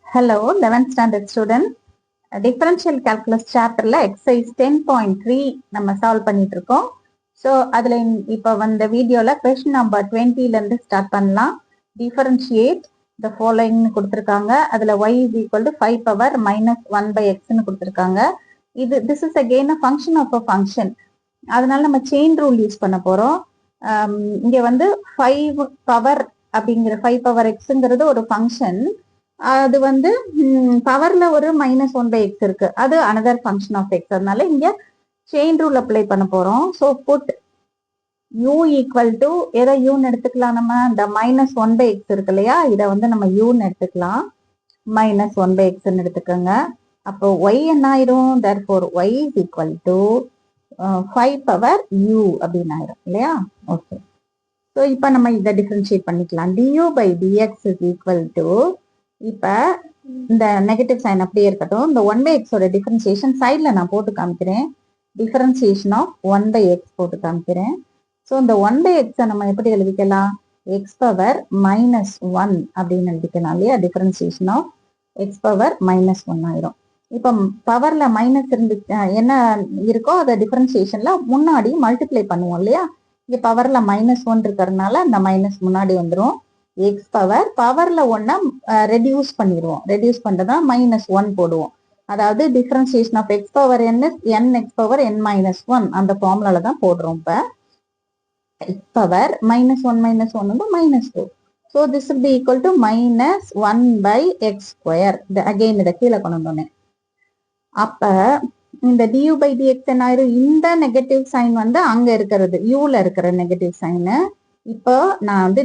Hello, 11th standard student. Differential calculus chapterல exercise 10.3 நம்ம solve பண்ணிட்டு இருக்கோம். ஸோ அதுல இப்போ வந்த வீடியோல கொஸ்டின் நம்பர் 20ல இருந்து ஸ்டார்ட் பண்ணலாம். டிஃபரன்ஷியேட் த ஃபாலோயிங்னு கொடுத்துருக்காங்க. அதுல y is equal to 5 power minus 1 by xன்னு கொடுத்துருக்காங்க. this is again a function of a function. அதனால நம்ம செயின் ரூல் யூஸ் பண்ண போறோம். இங்க வந்து 5 பவர் அப்படிங்கிற 5 பவர் எக்ஸுங்கிறது ஒரு ஃபங்க்ஷன். அது வந்து பவர்ல ஒரு -1/x இருக்கு, அது அனதர் ஃபங்க்ஷன் ஆஃப் எக்ஸ். அதனால இங்க செயின் ரூல் அப்ளை பண்ண போறோம். So put u equal to எதை யூன்னு எடுத்துக்கலாம், நம்ம இந்த -1/x இருக்கு இல்லையா, இதை வந்து நம்ம யூன்னு எடுத்துக்கலாம். -1/xன்னு எடுத்துக்கோங்க. அப்போ y என்ன ஆயிரும், therefore y is equal to 5 power u அப்படின்னு ஆயிரும் இல்லையா. ஓகே, ஸோ இப்போ நம்ம இதை டிஃபரன்ஷியேட் பண்ணிக்கலாம். du by dx is equal to, இப்ப இந்த நெகட்டிவ் சைன் அப்படியே இருக்கட்டும். இந்த 1/x ஓட டிஃபரன்சியேஷன் சைட்ல நான் போட்டு காமிக்கிறேன். டிஃபரன்சியேஷன் ஆஃப் 1/x போட்டு காமிக்கிறேன். ஸோ இந்த 1/x நம்ம எப்படி எழுதிக்கலாம், x பவர் -1 அப்படின்னு எழுதிக்கலாம் இல்லையா. டிஃபரன்சியேஷன் ஆஃப் x பவர் -1 ஆயிரும். இப்போ பவர்ல மைனஸ் இருந்து என்ன இருக்கோ அதை டிஃபரன்சியேஷன்ல முன்னாடி மல்டிப்ளை பண்ணுவோம் இல்லையா. இங்க பவர்ல -1 இருக்கிறதுனால அந்த மைனஸ் முன்னாடி வந்துடும். எக்ஸ் பவர் பவர்ல ஒன்னா ரெடியூஸ் பண்ணிடுவோம். ரெடியூஸ் பண்றதா -1 போடுவோம். அதாவது differentiation of x power n x power n-1 அந்த ஃபார்முலால தான் போடுறோம். இப்ப எக்ஸ் பவர் -1 வந்து -2. So this will be equal to -1/x². Again இதை கீழே கொண்டு வந்தோன்னே அப்ப இந்த du by dx என்ன ஆயிரும், இந்த நெகட்டிவ் சைன் வந்து அங்க இருக்கிறது யூல இருக்கிற நெகட்டிவ் சைனு. இப்போ நான் வந்து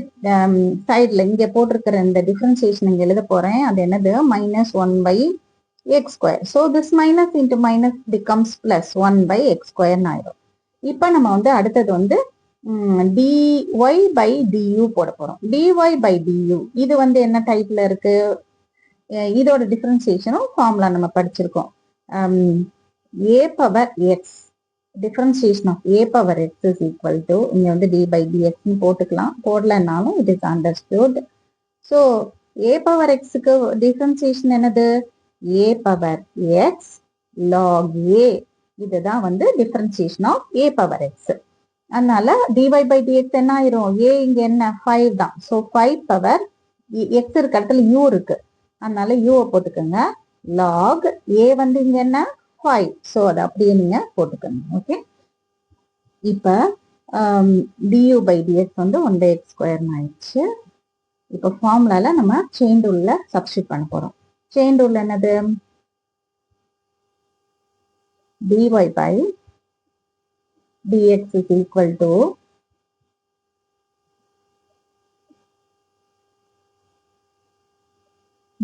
சைட்ல இங்க போட்டிருக்கிற இந்த டிஃபரன்சியேஷன் இங்க எழுத போறேன். அது என்னது, -1/x². So this minus into minus becomes +1/x² ஆயிடும். இப்போ நம்ம வந்து அடுத்தது வந்து dy by du போட போறோம். dy by du இது வந்து என்ன டைப்ல இருக்கு, இதோட டிஃபரன்சியேஷனும் ஃபார்முலா நம்ம படிச்சிருக்கோம். a power x, differentiation of a power x is equal to, இங்க வந்து d by dx போட்டுக்கலாம், போடலனாலும் it is understood. so a power x க்கு differentiation என்னது, a power x log a. இதுதான் வந்து differentiation of a power x. அதனால dy by dx என்ன ஆயிரும், a இங்க என்ன 5 தான். so 5 பவர் x இருக்க இடத்துல u இருக்கு, அதனால u போட்டுக்கோங்க. log a வந்து இங்க என்ன 5. ஸோ அதை அப்படியே நீங்க போட்டுக்கணும். ஓகே, இப்போ du by dx வந்து 1/x² ஆயிடுச்சு. இப்போ ஃபார்முலால நம்ம செயின் ரூல்ல சப்ஸ்டிட் பண்ண போறோம். செயின் ரூல் என்னது, dy by dx is equal to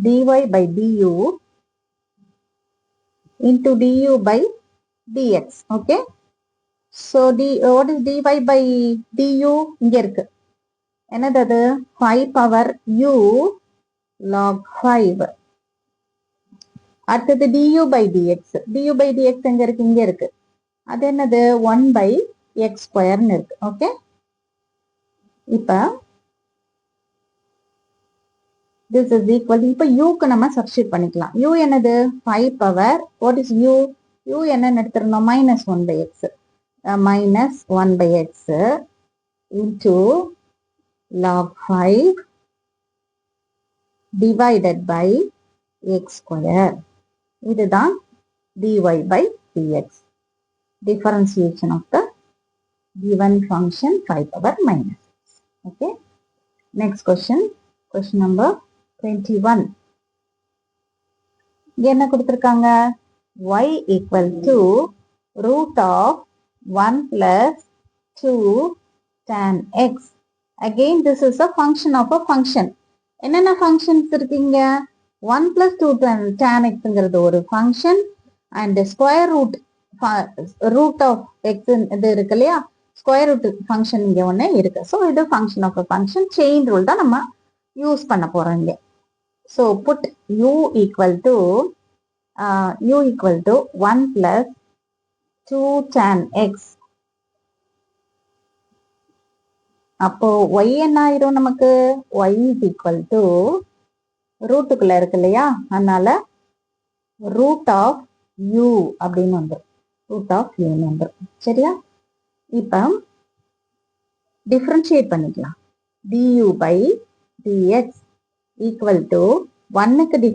dy by du into du by dx. okay, so what is dy by du, இங்க இருக்கு என்னது, அது 5 பவர் u log 5. அடுத்தது du by dx, du by dx எங்க இருக்கு, இங்க இருக்கு, அது என்னது 1/x² இருக்கு. ஓகே, இப்ப this is equal to, இப்ப u க்கு நம்ம சப்ஸ்டிட் பண்ணிக்கலாம். u என்னது 5 power, what is u, u என்னன்னு எடுத்துருந்தோம் -1/x, -1/x into log 5 divided by x². இதுதான் dy by dx, differentiation of the given function 5 power -6. okay, next question number 21. இங்க என்ன கொடுத்திருக்காங்க, y equal to root of 1 plus 2 tan x. again this is a function of a function. என்னென்ன functions இருக்கீங்க, 1 plus 2 tan xங்கிறது ஒரு function and square root of x இது இருக்கு இல்லையா, square root function இங்க ஒண்ணு இருக்கு. ஸோ இது function of a function. Chain rule தான் நம்ம யூஸ் பண்ண போறோம் இங்க. So put u equal to 1 plus 2 tan x. அப்போ y என்ன ஆயிரும் நமக்கு, y is equal to ரூட்டுக்குள்ள இருக்கு இல்லையா, அதனால ரூட் ஆஃப் யூ அப்படின்னு வந்துடும். ரூட் ஆஃப் யூன்னு வந்துடும். சரியா? இப்போ டிஃபரன்ஷியேட் பண்ணிக்கலாம். du by dx equal to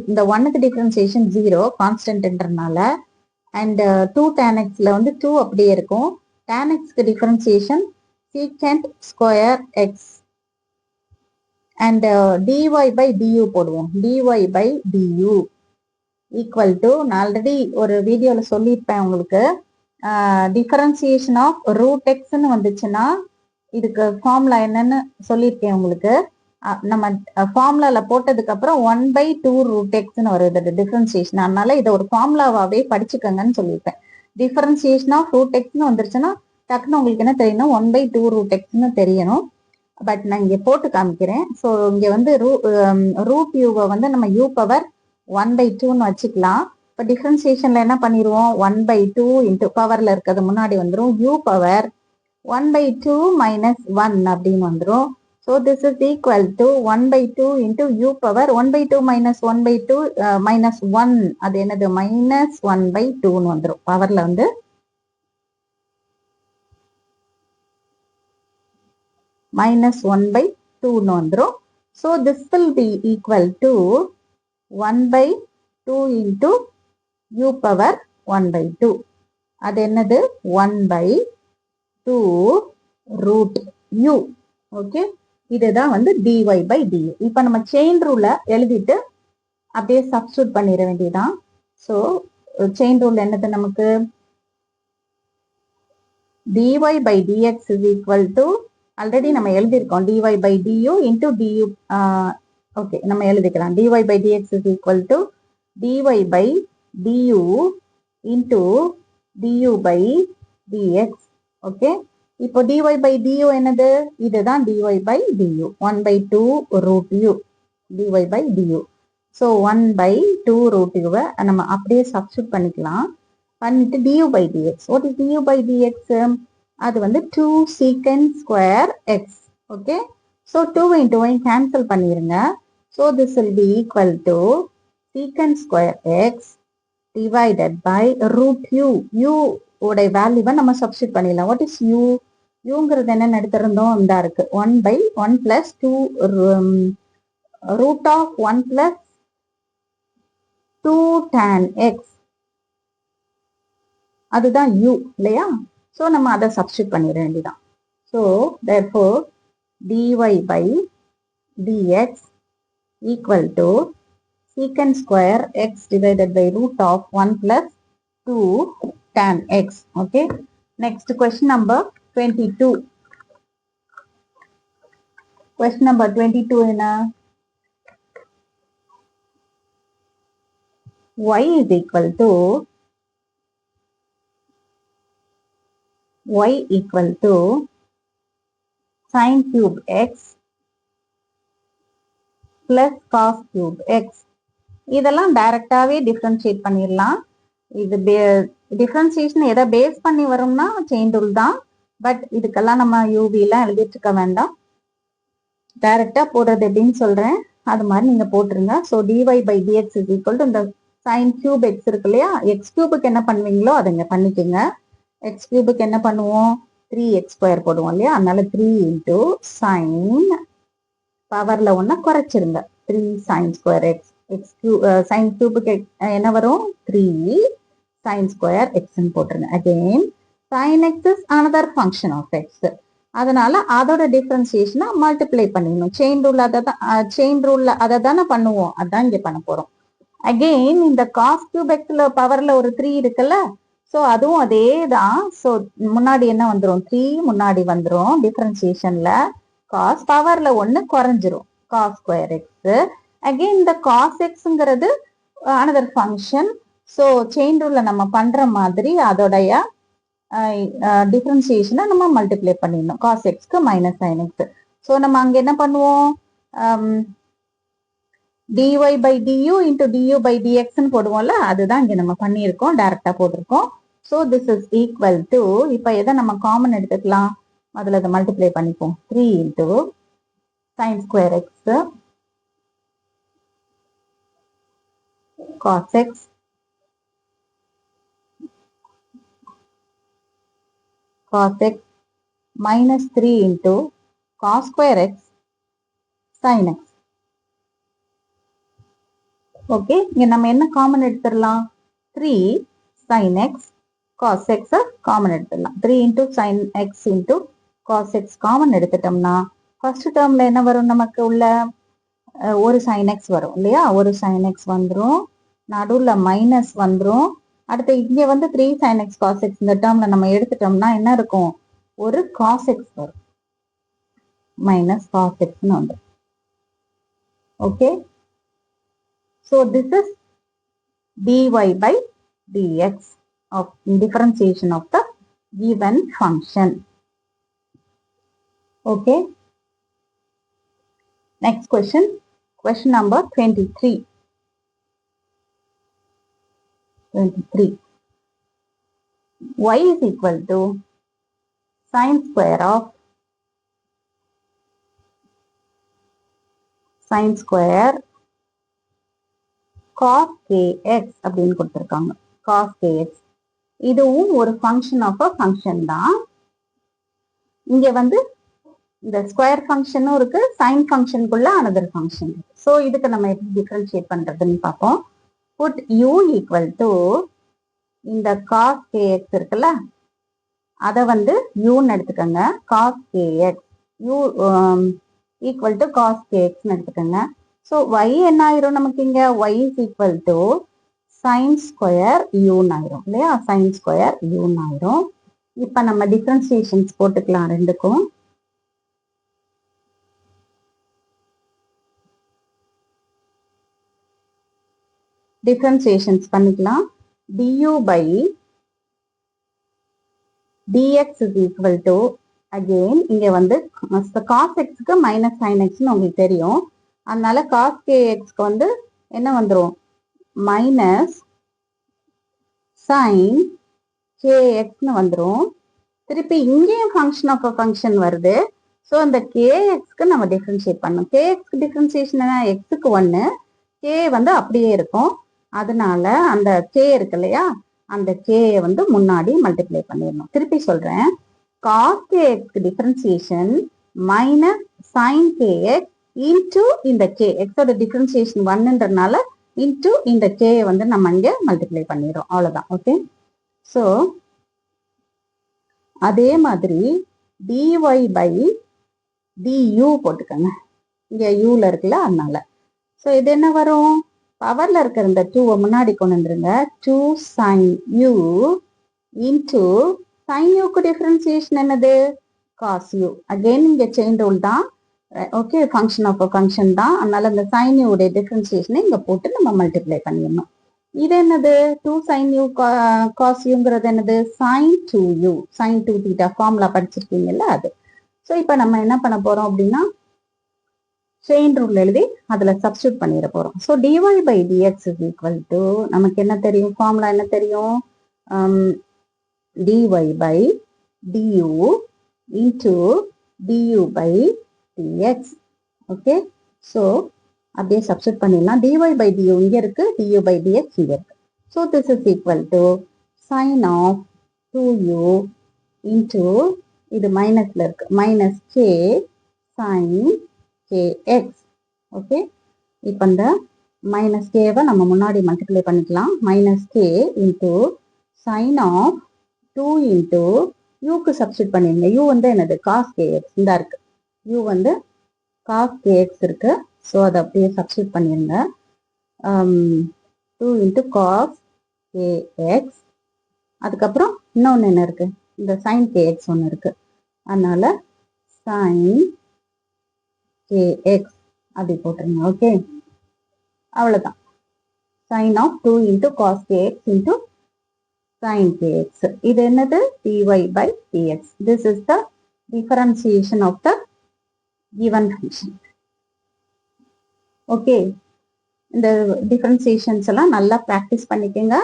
இந்த ஒன்னுக்கு டிஃபரன்சியேஷன் 0 கான்ஸ்டன்ட்ன்றனால, அண்ட் 2 tan xல வந்து 2 அப்படியே இருக்கும். tan xக்கு differentiation secant square x and dy by du போடுவோம். dy by du equal to, நான் ஆல்ரெடி ஒரு வீடியோல சொல்லியிருப்பேன் உங்களுக்கு, டிஃபரன்சியேஷன் ஆஃப் ரூட் எக்ஸ்ன்னு வந்துச்சுன்னா இதுக்கு ஃபார்முலா என்னன்னு சொல்லியிருக்கேன் உங்களுக்கு. நம்ம ஃபார்முலால போட்டதுக்கு அப்புறம் 1/2 ரூட் எக்ஸ்ன்னு வருது டிஃபரன்சியேஷன். அதனால இதை ஒரு ஃபார்முலாவாவே படிச்சுக்கோங்கன்னு சொல்லியிருப்பேன். டிஃபரன்சியேஷன் ஆஃப் ரூட் எக்ஸ்ன்னு வந்துருச்சுன்னா டக்குன்னு உங்களுக்கு என்ன தெரியணும், 1/2 ரூட் எக்ஸ்ன்னு தெரியணும். பட் நான் இங்க போட்டு காமிக்கிறேன். ஸோ இங்க வந்து ரூட் யூவை வந்து நம்ம யூ பவர் 1/2ன்னு வச்சுக்கலாம். இப்போ டிஃபரன்சியேஷன்ல என்ன பண்ணிடுவோம், 1/2 இன்ட்டு பவர்ல இருக்கிறது முன்னாடி வந்துடும், யூ பவர் 1/2 மைனஸ் 1 அப்படின்னு வந்துடும். So this is equal to 1/2 into you power 1/2 minus 1/2 minus 1, அது என்னது மைனஸ் 1/2ன்னு வந்துடும். பவர்ல வந்து மைனஸ் 1/2ன்னு வந்துடும். So this will be equal to 1/2 into you power 1/2. அது என்னது 1/2 ரூட் யூ. ஓகே, இதுதான் வந்து dy by du. இப்போ நம்ம செயின் ரூல எழுதிட்டு அப்படியே சப்ஸ்டியூட் பண்ணிட வேண்டியதான். ஸோ செயின் ரூல் என்னது நமக்கு, dy by dx is equal to, already நம்ம எழுதியிருக்கோம், dy by du into du. Okay, நம்ம எழுதிக்கலாம். dy by dx is equal to dy by du into du by dx. Okay, இப்போ dy by du என்னது, இதுதான் dy by du, 1/2 root u dy by du. So 1/2 root u நம்ம அப்படியே substitute பண்ணிக்கலாம். பண்ணிட்டு du by dx. what is du by dx? அது வந்து 2 secant square x. Okay, so 2 into 1 cancel பண்ணிருங்க. So this will be equal to secant square x divided by root u. u உடைய வேல்யூவை நம்ம சப்ஸ்டியூட் பண்ணிடலாம். What is u? யூங்கிறது என்ன எடுத்திருந்தோம், இந்த இருக்கு 1/1 plus 2 root of 1 plus 2 tan x, அதுதான் u இல்லையா? ஸோ நம்ம அதை சப்ஸ்டியூட் பண்ணிட வேண்டியதான். So therefore dy by dx equal to secant square x divided by root of 1 plus 2 tan x. Okay, next question number 22. Question number 22 என்ன, y is equal to sin cube x plus cos cube x. இதெல்லாம் டைரக்டாவே differentiate பண்ணிடலாம். இது differentiation எதை base பண்ணி வரும்னா chain rule தான். But இதுக்கெல்லாம் நம்ம யூவிலாம் எழுதிட்டு இருக்க வேண்டாம், டைரக்டா போடுறது எப்படின்னு சொல்றேன், அது மாதிரி நீங்க போட்டுருங்க. So dy by dx is equal to இந்த sin cube x இருக்கு இல்லையா, எக்ஸ் கியூபுக்கு என்ன பண்ணுவீங்களோ அதை இங்க பண்ணிக்கோங்க. எக்ஸ் கியூபுக்கு என்ன பண்ணுவோம், 3x ஸ்கொயர் போடுவோம் இல்லையா, அதனால 3 இன்டூ சைன் பவர்ல ஒன்ன குறைச்சிருங்க, 3 sin ஸ்கொயர் எக்ஸ். எக்ஸ் கியூ சைன் கியூபுக்கு என்ன வரும், 3 sin ஸ்கொயர் எக்ஸ்ன்னு போட்டுருங்க. Again sin x is another function of x, அதனால அதோட டிஃபரன்சியேஷனை மல்டிப்ளை பண்ணிடணும். செயின் ரூல்ல அதை தானே பண்ணுவோம், அதான் இங்க பண்ண போறோம். அகெயின் இந்த காஸ் கியூப் எக்ஸ்ல பவர்ல ஒரு 3 இருக்குல்ல, ஸோ அதுவும் அதே தான். ஸோ முன்னாடி என்ன வந்துடும், 3 முன்னாடி வந்துடும் டிஃபரன்சியேஷன்ல. காஸ் பவர்ல 1 குறைஞ்சிரும், காஸ் ஸ்கொயர் எக்ஸ். அகெயின் இந்த காஸ் எக்ஸ்ங்கிறது அனதர் ஃபங்க்ஷன். ஸோ செயின் ரூல்ல நம்ம பண்ற மாதிரி அதோடைய டிஃபரன்சியேஷனை நம்ம மல்டிப்ளை பண்ணிடணும், காஸ் எக்ஸ்க்கு மைனஸ் சைன் எக்ஸ். ஸோ நம்ம அங்க என்ன பண்ணுவோம், dy by du into du by dx ன்னு போடுவோம்ல, அதுதான் இங்க நம்ம பண்ணியிருக்கோம், டைரக்டா போட்டிருக்கோம். So this is equal to, இப்போ எதை நம்ம காமன் எடுத்துக்கலாம், அதில் அதை மல்டிப்ளை பண்ணிப்போம், 3 into sine square X cos x minus 3 into cos square x sin x. Okay, இங்க நம்ம என்ன காமன் எடுத்துடலாம்? 3 sin x cos x common எடுத்துடலாம். 3 into sin x into cos x common எடுத்துட்டோம்னா ஃபர்ஸ்ட் டேர்ம்ல என்ன வரும்? நமக்கு உள்ள ஒரு sin x வரும் இல்லையா? ஒரு sin x வந்துரும், நடுவுல மைனஸ் வந்துரும். அடுத்து இங்க வந்து 3 sin x cos x இந்த டேர்ம்ல நம்ம எடுத்துட்டோம்னா என்ன இருக்கும்? ஒரு cos x வரும், மைனஸ் cos x ன்னு வந்துரும். Okay, so this is dy by dx of differentiation of the given function. Okay, next question, question number 23. Y is equal to sin square of cos kx அப்படின்னு கொடுத்திருக்காங்க. cos kx இதுவும் ஒரு function of a function தான். இங்க வந்து இந்த square ஃபங்க்ஷனும் இருக்கு, sign ஃபங்க்ஷனுக்குள்ள another function. So இதுக்கு நம்ம எப்படி டிஃபரன்ஷியேட் பண்றதுன்னு பார்ப்போம். put u equal to இந்த cos kx இருக்குல்ல, அதை வந்து uன்னு எடுத்துக்கோங்க. cos kx u equal to cos kx எடுத்துக்கோங்க. ஸோ y என்ன ஆயிரும் நமக்கு? இங்க y is equal to sin square u ஆயிரும் இல்லையா? sin square u ஆயிரும். இப்ப நம்ம டிஃபரன்சியேஷன்ஸ் போட்டுக்கலாம் ரெண்டுக்கும். டிஃபரன்சியேஷன்ஸ் பண்ணிக்கலாம். du by dx is equal to, again இங்க வந்து cos x க்கு minus sin x ன்னு உங்களுக்கு தெரியும். அதனால cos kx க்கு வந்து என்ன வந்துரும்? மைனஸ் sin kx ன்னு வந்துரும். திருப்பி இங்கேயும் ஃபங்க்ஷன் ஆஃப் ஃபங்க்ஷன் வருது. ஸோ அந்த kx க்கு நம்ம டிஃபரன்ஷியேட் பண்ணணும். kx க்கு டிஃபரன்சியேஷன் என்ன? x க்கு 1, k வந்து அப்படியே இருக்கும். அதனால அந்த k இருக்கு இல்லையா, அந்த k வந்து முன்னாடி மல்டிப்ளை பண்ணிடணும். திருப்பி சொல்றேன், cos kx க்கு differentiation minus sin kx into இந்த k, x ஓட டிஃபரன்சியேஷன் 1ன்றனால இன்டு இந்த k வந்து நம்ம இங்க மல்டிப்ளை பண்ணிடுறோம். அவ்வளவுதான். ஓகே, ஸோ அதே மாதிரி dy by du போட்டுக்கோங்க. இங்க uல இருக்குல்ல, அதனால. ஸோ இது என்ன வரும்? பவர்ல இருக்கிற இந்த 2 முன்னாடி கொண்டு வந்துருங்க. 2 sin u into sin u க்கு டிஃபரன்சியேஷன் என்னது? cos u. அகைன் இங்க செயின் ரூல் தான். ஓகே, ஃபங்க்ஷன் ஆஃப் ஃபங்க்ஷன் தான். அதனால இந்த sin u உடைய டிஃபரன்சியேஷனை இங்க போட்டு நம்ம மல்டிப்ளை பண்ணிடணும். இது என்னது? 2 sin u cos uங்கிறது என்னது? sin 2u, sin 2 theta formula படிச்சிருக்கீங்கல்ல அது. ஸோ இப்போ நம்ம என்ன பண்ண போறோம் அப்படின்னா, செயின் ரூல் எழுதி அதுல சப்ஸ்டியூட் பண்ணிட போறோம். So dy by dx is equal to, நமக்கு என்ன தெரியும்? ஃபார்முலா என்ன தெரியும்? dy by du into du by dx. Okay, so அப்படியே சப்ஸ்டியூட் பண்ணிடலாம். dy by du இங்க இருக்கு, du by dx இங்க இருக்கு. So this is equal to sin of 2u into இது மைனஸ்ல இருக்கு, மைனஸ் k sin kx. ஓகே, இப்போ இந்த மைனஸ் கேவை நம்ம முன்னாடி மல்டிப்ளை பண்ணிக்கலாம். Minus k into sine of 2 into யூக்கு சப்ஸ்டியூட் பண்ணிருங்க. யூ வந்து என்னது? cos kx இந்த இருக்கு. யூ வந்து cos kx இருக்கு. ஸோ அதை அப்படியே சப்ஸ்டியூட் பண்ணிருங்க. 2 இன்டூ cos kx. அதுக்கப்புறம் இன்னொன்று என்ன இருக்கு? இந்த sin kx ஒன்று இருக்கு. அதனால sin kx அப்படி போட்டுருங்க. ஓகே, அவ்வளவுதான். sin of 2 into cos kx into sin kx. இது என்னது? dy by dx. This is the differentiation of the given function. Okay, இந்த டிஃபரன்சியேஷன்ஸ் எல்லாம் நல்லா ப்ராக்டிஸ் பண்ணிக்கோங்க.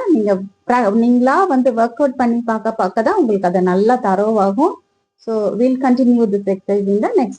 நீங்களா வந்து ஒர்க் அவுட் பண்ணி பார்க்க தான் உங்களுக்கு அது நல்லா தரோவாகும். So will continue this exercise in the next